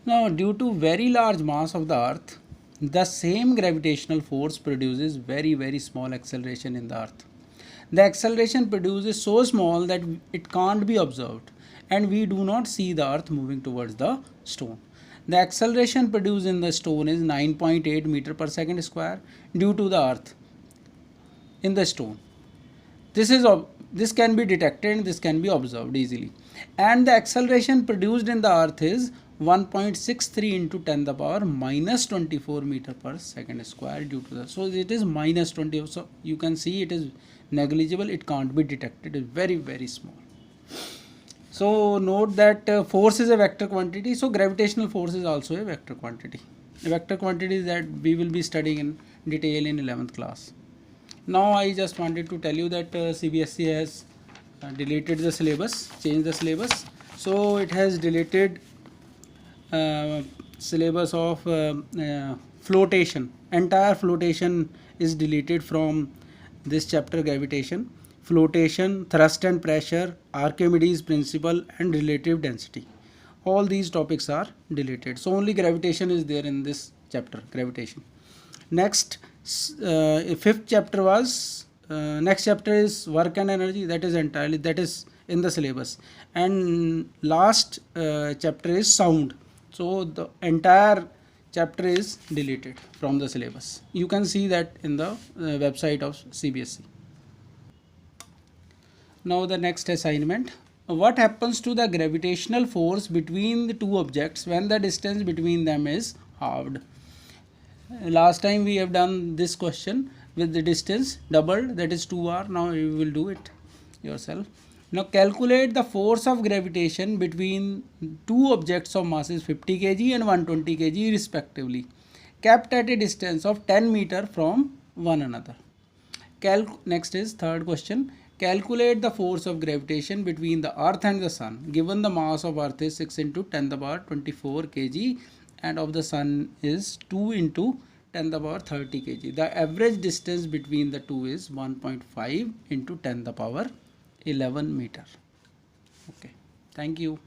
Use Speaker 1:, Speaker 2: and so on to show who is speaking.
Speaker 1: Now, due to very large mass of the earth, the same gravitational force produces very small acceleration in the earth. The acceleration produced is so small that it can't be observed, and we do not see the earth moving towards the stone. The acceleration produced in the stone is 9.8 meter per second square due to the earth in the stone. This can be detected and this can be observed easily. And the acceleration produced in the earth is 1.63 into 10 the power minus 24 meter per second square due to the, so it is minus 20. So you can see it is negligible, it can't be detected, it is very small. So note that force is a vector quantity, so gravitational force is also a vector quantity. A vector quantity that we will be studying in detail in 11th class. Now I just wanted to tell you that CBSE has deleted the syllabus, changed the syllabus. So it has deleted syllabus of flotation. Entire flotation is deleted from this chapter, gravitation. Flotation, thrust and pressure, Archimedes principle and relative density. All these topics are deleted. So only gravitation is there in this chapter, gravitation. Next, fifth chapter was, next chapter is work and energy, that is entirely, that is in the syllabus. And last chapter is sound. So the entire chapter is deleted from the syllabus. You can see that in the website of CBSE. Now the next assignment. What happens to the gravitational force between the two objects when the distance between them is halved? Last time we have done this question with the distance doubled, that is 2r. Now you will do it yourself. Now calculate the force of gravitation between two objects of masses 50 kg and 120 kg respectively, kept at a distance of 10 meter from one another. Next is third question. Calculate the force of gravitation between the earth and the sun. Given the mass of earth is 6 into 10 the power 24 kg and of the sun is 2 into 10 the power 30 kg. The average distance between the two is 1.5 into 10 the power 11 meter. Okay, thank you.